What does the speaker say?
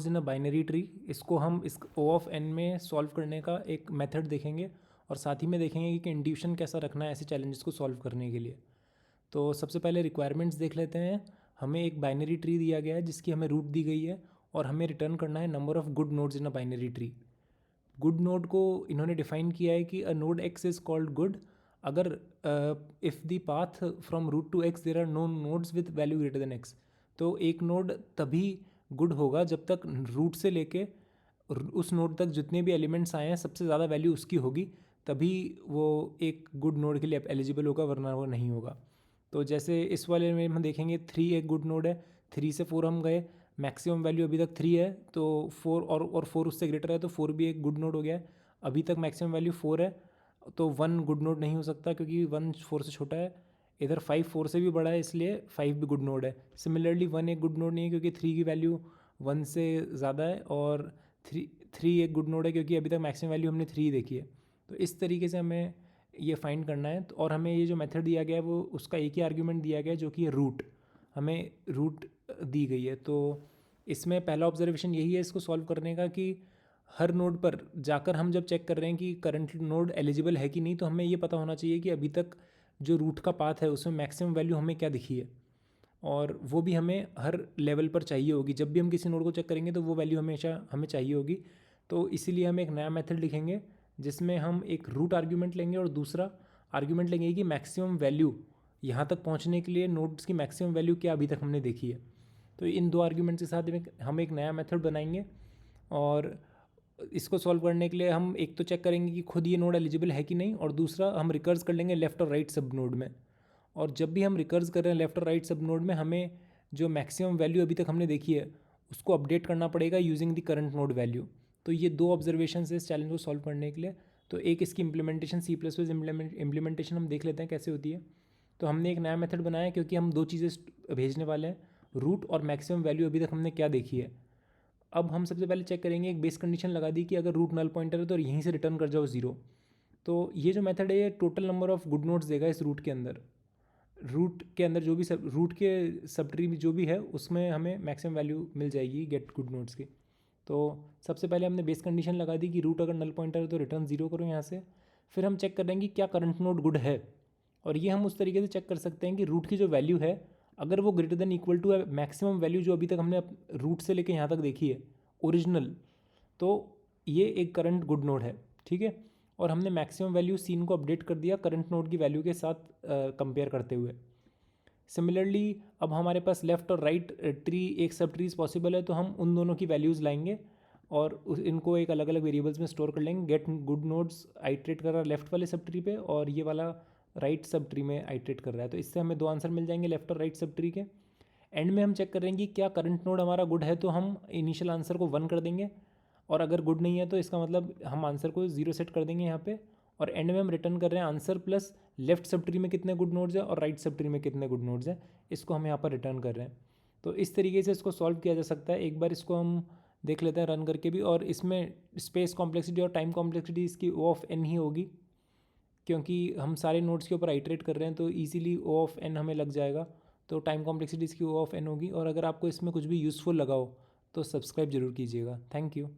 In a binary tree, इसको हम इस O ऑफ n में सॉल्व करने का एक मेथड देखेंगे और साथ ही में देखेंगे कि इंट्यूशन कैसा रखना है ऐसे चैलेंजेस को सॉल्व करने के लिए। तो सबसे पहले रिक्वायरमेंट्स देख लेते हैं। हमें एक बाइनरी ट्री दिया गया है जिसकी हमें रूट दी गई है और हमें रिटर्न करना है number of good nodes in a binary tree. Good node को इन्होंने डिफाइन किया है कि a node x is called good अगर if the path from root to x there are no nodes with value greater than x. तो एक node तभी good होगा जब तक रूट से लेके उस नोड तक जितने भी एलिमेंट्स आए हैं सबसे ज़्यादा वैल्यू उसकी होगी, तभी वो एक गुड नोड के लिए एलिजिबल होगा, वरना वो नहीं होगा। तो जैसे इस वाले में हम देखेंगे 3 एक गुड नोड है, 3 से 4 हम गए, मैक्सिमम वैल्यू अभी तक 3 है, तो 4 और 4 उससे ग्रेटर है तो 4 भी एक गुड नोड हो गया है। अभी तक मैक्सिमम वैल्यू 4 है तो 1 गुड नोड नहीं हो सकता क्योंकि 1 4 से छोटा है। इधर 5 4 से भी बड़ा है इसलिए 5 भी गुड नोड है। सिमिलरली 1 एक गुड नोड नहीं है क्योंकि 3 की वैल्यू 1 से ज़्यादा है, और 3 एक गुड नोड है क्योंकि अभी तक मैक्सिमम वैल्यू हमने 3 देखी है। तो इस तरीके से हमें ये फाइंड करना है। और हमें ये जो मेथड दिया गया है वो उसका एक ही आर्ग्यूमेंट दिया गया है जो कि है रूट। हमें रूट दी गई है। तो इसमें पहला ऑब्जर्वेशन यही है इसको सॉल्व करने का कि हर नोड पर जाकर हम जब चेक कर रहे हैं कि करंट नोड एलिजिबल है कि नहीं, तो हमें ये पता होना चाहिए कि अभी तक जो रूट का पाथ है उसमें मैक्सिमम वैल्यू हमें क्या दिखी है, और वो भी हमें हर लेवल पर चाहिए होगी। जब भी हम किसी नोड को चेक करेंगे तो वो वैल्यू हमेशा हमें चाहिए होगी। तो इसीलिए हम एक नया मेथड लिखेंगे जिसमें हम एक रूट आर्ग्यूमेंट लेंगे और दूसरा आर्ग्यूमेंट लेंगे कि मैक्सिमम वैल्यू यहाँ तक पहुँचने के लिए नोड्स की मैक्सिमम वैल्यू क्या अभी तक हमने देखी है। तो इन दो आर्ग्यूमेंट्स के साथ हम एक नया मेथड बनाएंगे और इसको सॉल्व करने के लिए हम एक तो चेक करेंगे कि खुद ये नोड एलिजिबल है कि नहीं, और दूसरा हम रिकर्स कर लेंगे लेफ़्ट और राइट सब नोड में। और जब भी हम रिकर्स कर रहे हैं लेफ़्ट और राइट सब नोड में, हमें जो मैक्सिमम वैल्यू अभी तक हमने देखी है उसको अपडेट करना पड़ेगा using the current node value. तो ये दो ऑब्जर्वेशन है इस चैलेंज को सॉल्व करने के लिए। तो एक इसकी इम्प्लीमेंटेशन C++ इम्प्लीमेंटेशन हम देख लेते हैं कैसे होती है। तो हमने एक नया मेथड बनाया क्योंकि हम दो चीज़ें भेजने वाले हैं, रूट और मैक्सिमम वैल्यू अभी तक हमने क्या देखी है। अब हम सबसे पहले चेक करेंगे, एक बेस कंडीशन लगा दी कि अगर रूट नल पॉइंटर है तो यहीं से रिटर्न कर जाओ 0। तो ये जो मेथड है ये total number of good nodes देगा इस रूट के अंदर। रूट के अंदर जो भी रूट के सब ट्री में जो भी है उसमें हमें मैक्सिमम वैल्यू मिल जाएगी गेट गुड नोड्स की। तो सबसे पहले हमने बेस कंडीशन लगा दी कि रूट अगर नल पॉइंटर है तो रिटर्न 0 करो यहाँ से। फिर हम चेक कर रहे हैं कि क्या करंट नोड गुड है, और ये हम उस तरीके से चेक कर सकते हैं कि रूट की जो वैल्यू है अगर वो ग्रेटर देन इक्वल टू है मैक्सिमम वैल्यू जो अभी तक हमने रूट से लेके यहाँ तक देखी है ओरिजिनल, तो ये एक करंट गुड नोड है। ठीक है, और हमने मैक्सिमम वैल्यू सीन को अपडेट कर दिया करंट नोड की वैल्यू के साथ कंपेयर करते हुए। सिमिलरली अब हमारे पास लेफ़्ट और राइट ट्री एक सब ट्रीज पॉसिबल है, तो हम उन दोनों की वैल्यूज़ लाएंगे और इनको एक अलग अलग वेरिएबल्स में स्टोर कर लेंगे। गेट गुड नोड्स आइट्रेट कर रहा है लेफ्ट वाले सब ट्री पे और ये वाला राइट सब ट्री में आइट्रेट कर रहा है। तो इससे हमें दो आंसर मिल जाएंगे लेफ्ट और राइट सब ट्री के। एंड में हम चेक करेंगे क्या करंट नोड हमारा गुड है, तो हम इनिशियल आंसर को 1 कर देंगे, और अगर गुड नहीं है तो इसका मतलब हम आंसर को 0 सेट कर देंगे यहाँ पे। और एंड में हम रिटर्न कर रहे हैं answer plus left sub tree में कितने गुड नोड्स हैं और राइट सब ट्री में कितने गुड नोड्स हैं, इसको हम यहाँ पर रिटर्न कर रहे हैं। तो इस तरीके से इसको सॉल्व किया जा सकता है। एक बार इसको हम देख लेते हैं रन करके भी, और इसमें स्पेस कॉम्प्लेक्सिटी और टाइम कॉम्प्लेक्सिटी इसकी O ऑफ n ही होगी क्योंकि हम सारे नोड्स के ऊपर आइट्रेट कर रहे हैं, तो ईजिली O ऑफ n हमें लग जाएगा। तो टाइम कॉम्प्लेक्सिटी इसकी O ऑफ n होगी। और अगर आपको इसमें कुछ भी यूज़फुल लगा हो तो सब्सक्राइब जरूर कीजिएगा। Thank you.